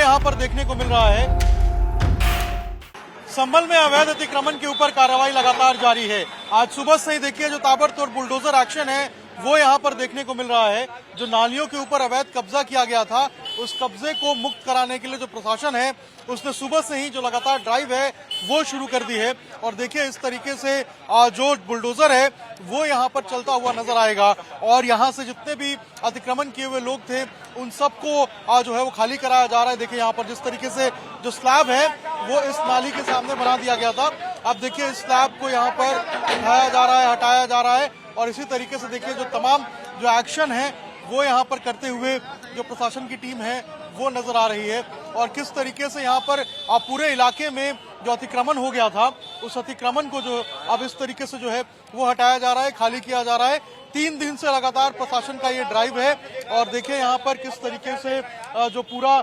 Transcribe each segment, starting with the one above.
यहाँ पर देखने को मिल रहा है। संभल में अवैध अतिक्रमण के ऊपर कार्रवाई लगातार जारी है। आज सुबह से ही देखिए जो ताबड़तोड़ बुलडोजर एक्शन है वो यहाँ पर देखने को मिल रहा है। जो नालियों के ऊपर अवैध कब्जा किया गया था उस कब्जे को मुक्त कराने के लिए जो प्रशासन है उसने सुबह से ही जो लगातार ड्राइव है वो शुरू कर दी है। और देखिए इस तरीके से जो बुलडोजर है वो यहाँ पर चलता हुआ नजर आएगा और यहाँ से जितने भी अतिक्रमण किए हुए लोग थे उन सबको जो है वो खाली कराया जा रहा है। देखिए यहाँ पर जिस तरीके से जो स्लैब है वो इस नाली के सामने बना दिया गया था, अब देखिए इस स्लैब को यहाँ पर उठाया जा रहा है, हटाया जा रहा है। और इसी तरीके से देखिए जो तमाम जो एक्शन है वो यहाँ पर करते हुए जो प्रशासन की टीम है वो नजर आ रही है। और किस तरीके से यहाँ पर पूरे इलाके में जो अतिक्रमण हो गया था उस अतिक्रमण को जो अब इस तरीके से जो है वो हटाया जा रहा है, खाली किया जा रहा है। 3 दिन से लगातार प्रशासन का ये ड्राइव है और देखिए यहाँ पर किस तरीके से जो पूरा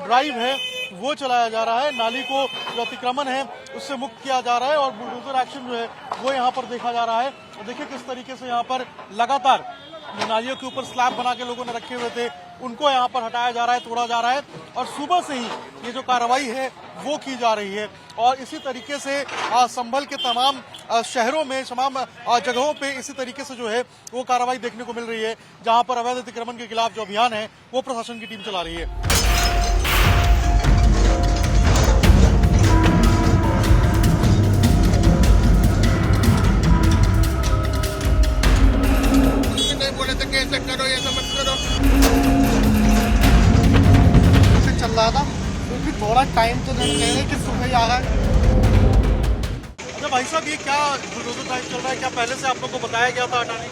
ड्राइव है वो चलाया जा रहा है। नाली को जो अतिक्रमण है उससे मुक्त किया जा रहा है और बुलडोजर एक्शन जो है वो यहाँ पर देखा जा रहा है। और देखिए किस तरीके से यहाँ पर लगातार जो नालियों के ऊपर स्लैब बना के लोगों ने रखे हुए थे उनको यहाँ पर हटाया जा रहा है, तोड़ा जा रहा है। और सुबह से ही ये जो कार्रवाई है वो की जा रही है। और इसी तरीके से संभल के तमाम शहरों में तमाम जगहों पे इसी तरीके से जो है वो कार्रवाई देखने को मिल रही है, जहाँ पर अवैध अतिक्रमण के खिलाफ जो अभियान है वो प्रशासन की टीम चला रही है। कैसे करो ये समझ करो चल रहा था क्योंकि थोड़ा टाइम तो देना चाहिए कि सुबह ही आ रहा है। अच्छा भाई साहब ये क्या बुलडोजर टाइम चल रहा है, क्या पहले से आप लोग को बताया गया था हटाने?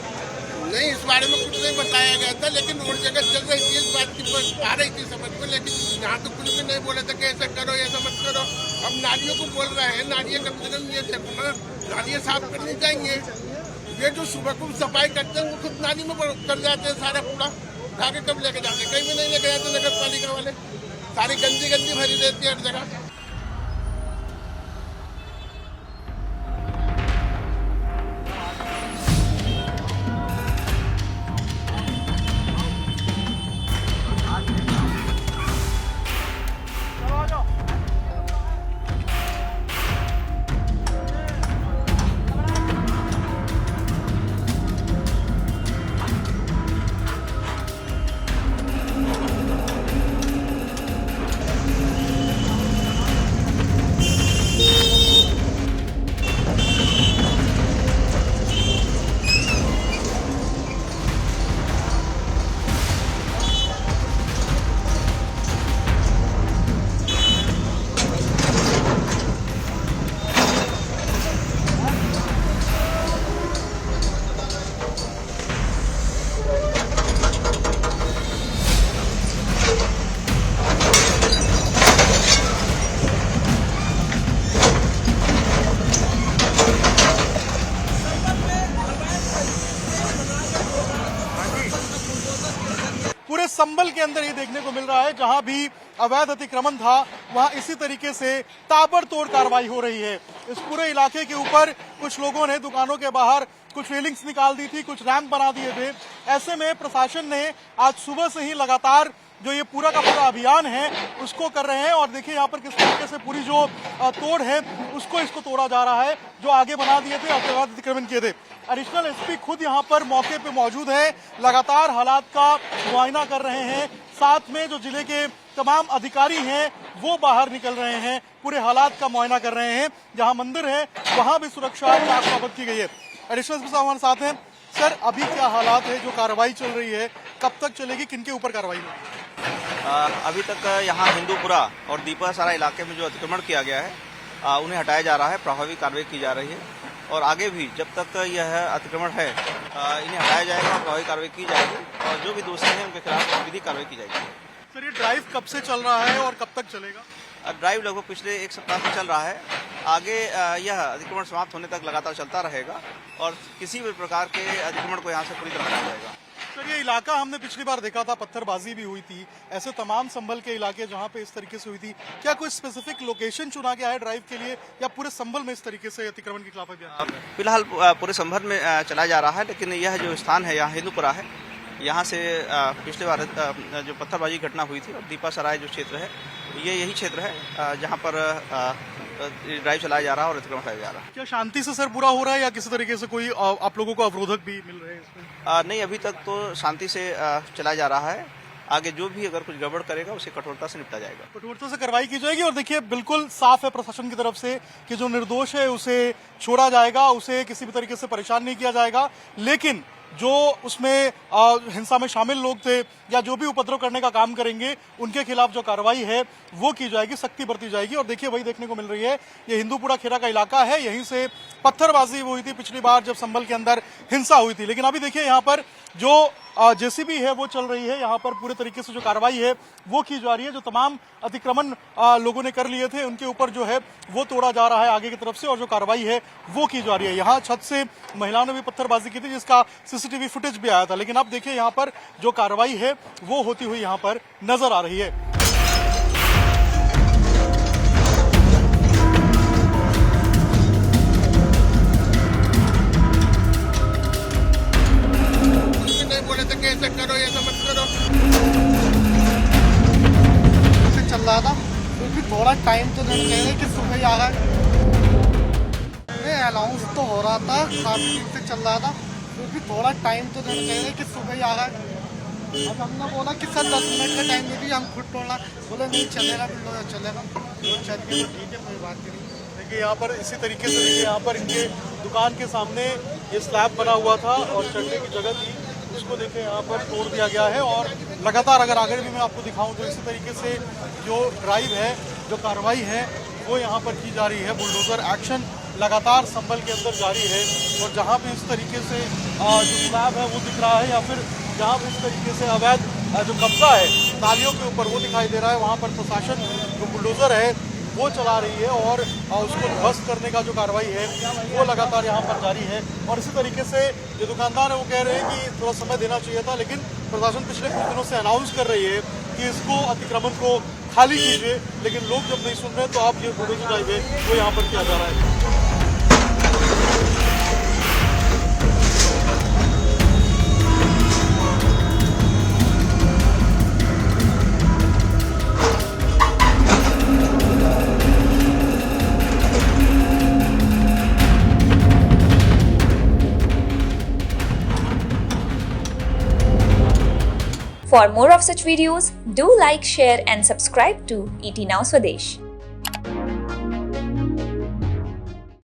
नहीं, इस बारे में कुछ नहीं बताया गया था, लेकिन और जगह चल रही थी, इस बात की आ रही थी समझ में, लेकिन यहाँ तो कुछ भी नहीं बोले थे कि ऐसे करो ये समझ करो। अब नालियों को बोल रहे हैं, नालियाँ कम से कम ये देखो ना, नालियाँ साफ करनी चाहिए। ये जो सुबह को सफाई करते हैं वो खुद नाली में कर जाते हैं, सारा कूड़ा उठा के कब लेके जाते हैं, कहीं भी नहीं लेके जाते नगर पालिका वाले, सारी गंदी गंदी भरी रहती है हर जगह। संभल के अंदर ये देखने को मिल रहा है जहां भी अवैध अतिक्रमण था वहां इसी तरीके से ताबड़तोड़ कार्रवाई हो रही है। इस पूरे इलाके के ऊपर कुछ लोगों ने दुकानों के बाहर कुछ रेलिंग्स निकाल दी थी, कुछ रैंप बना दिए थे। ऐसे में प्रशासन ने आज सुबह से ही लगातार जो ये पूरा का पूरा अभियान है उसको कर रहे हैं। और देखिए यहाँ पर किस तरीके से पूरी जो तोड़ है इसको तोड़ा जा रहा है, जो आगे बना दिए थे अवैध अतिक्रमण किए थे। एडिशनल एसपी खुद यहाँ पर मौके पे मौजूद है, लगातार हालात का मुआयना कर रहे हैं। साथ में जो जिले के तमाम अधिकारी हैं वो बाहर निकल रहे हैं, पूरे हालात का मुआयना कर रहे हैं। जहाँ मंदिर है वहां भी सुरक्षा चाक चौबंद की गई है। एडिशनल एसपी साहब हमारे साथ हैं। सर अभी क्या हालात है, जो कार्रवाई चल रही है कब तक चलेगी, किनके ऊपर कार्रवाई होगी? अभी तक यहाँ हिंदूपुरा और दीपासारा इलाके में जो अतिक्रमण किया गया है उन्हें हटाया जा रहा है, प्रभावी कार्रवाई की जा रही है। और आगे भी जब तक यह अतिक्रमण है इन्हें हटाया जाएगा और प्रभावी कार्रवाई की जाएगी और जो भी दोषी हैं उनके खिलाफ विधिक कार्रवाई की जाएगी। सर ये ड्राइव कब से चल रहा है और कब तक चलेगा? ड्राइव लगभग पिछले 1 सप्ताह से चल रहा है। आगे यह अतिक्रमण समाप्त होने तक लगातार चलता रहेगा और किसी भी प्रकार के अतिक्रमण को यहाँ से पूरी तरह हटाया जाएगा। सर ये इलाका हमने पिछली बार देखा था, पत्थरबाजी भी हुई थी, ऐसे तमाम संभल के इलाके जहाँ पे इस तरीके से हुई थी, क्या कोई स्पेसिफिक लोकेशन चुना गया है ड्राइव के लिए या पूरे संभल में इस तरीके से अतिक्रमण के खिलाफ अभियान? फिलहाल पूरे संभल में चलाया जा रहा है, लेकिन यह जो स्थान है यहाँ हिंदूपुरा है, यहाँ से पिछले बार जो पत्थरबाजी घटना हुई थी और दीपासराय जो क्षेत्र है ये यही क्षेत्र है जहाँ पर ड्राइव चलाया जा रहा है और अतिक्रमण हटाया जा रहा है। क्या शांति से सर पूरा हो रहा है या किसी तरीके से कोई आप लोगों को अवरोधक भी मिल रहे हैं इसमें? नहीं, अभी तक तो शांति से चलाया जा रहा है। आगे जो भी अगर कुछ गड़बड़ करेगा उसे कठोरता से निपटा जाएगा। कठोरता से कार्रवाई की जाएगी। और देखिए बिल्कुल साफ है प्रशासन की तरफ से कि जो निर्दोष है उसे छोड़ा जाएगा, उसे किसी भी तरीके से परेशान नहीं किया जाएगा। लेकिन जो उसमें हिंसा में शामिल लोग थे या जो भी उपद्रव करने का काम करेंगे उनके खिलाफ जो कार्रवाई है वो की जाएगी, सख्ती बरती जाएगी। और देखिए वही देखने को मिल रही है, ये हिंदूपुरा खेरा का इलाका है, यहीं से पत्थरबाजी हुई थी पिछली बार जब संभल के अंदर हिंसा हुई थी। लेकिन अभी देखिए यहाँ पर जो जेसीबी है वो चल रही है, यहाँ पर पूरे तरीके से जो कार्रवाई है वो की जा रही है। जो तमाम अतिक्रमण लोगों ने कर लिए थे उनके ऊपर जो है वो तोड़ा जा रहा है आगे की तरफ से, और जो कार्रवाई है वो की जा रही है। यहाँ छत से महिलाओं ने भी पत्थरबाजी की थी जिसका सीसीटीवी फुटेज भी आया था। लेकिन अब देखिए यहाँ पर जो कार्रवाई है वो होती हुई यहाँ पर नजर आ रही है। ऐसा करो ऐसा मत करो। चल रहा था क्योंकि थोड़ा टाइम तो देना चाहिए कि सुबह ही आ रहा है। नहीं, अनाउंस तो हो रहा था, काफी दिन से चल रहा था क्योंकि थोड़ा टाइम तो देना चाहिए कि सुबह ही आ रहा है। अब हमने बोला कि सर 10 मिनट का टाइम दे दीजिए, हम खुद तोड़ना, बोले नहीं चलेगा, चलेगा तो चल के तो ठीक है, कोई बात नहीं। देखिए यहाँ पर इसी तरीके से देखिए यहाँ पर इनके दुकान के सामने ये स्लैब बना हुआ था और चढ़ने की जगह थी, उसको देखिए यहाँ पर तोड़ दिया गया है। और लगातार अगर आगे भी मैं आपको दिखाऊं तो इसी तरीके से जो ड्राइव है, जो कार्रवाई है वो यहाँ पर की जा रही है। बुलडोजर एक्शन लगातार संभल के अंदर जारी है। और जहाँ भी इस तरीके से जो स्लैब है वो दिख रहा है या फिर जहाँ भी इस तरीके से अवैध जो कब्जा है नालियों के ऊपर वो दिखाई दे रहा है, वहाँ पर प्रशासन जो बुलडोजर है वो चला रही है और उसको ध्वस्त करने का जो कार्रवाई है वो लगातार यहाँ पर जारी है। और इसी तरीके से जो दुकानदार है वो कह रहे हैं कि थोड़ा समय देना चाहिए था, लेकिन प्रशासन पिछले कुछ दिनों से अनाउंस कर रही है कि इसको अतिक्रमण को खाली कीजिए, लेकिन लोग जब नहीं सुन रहे तो आप ये बुलडोजर ड्राइव है वो यहाँ पर किया जा रहा है। For more of such videos, do like, share and subscribe to ET Now Swadesh.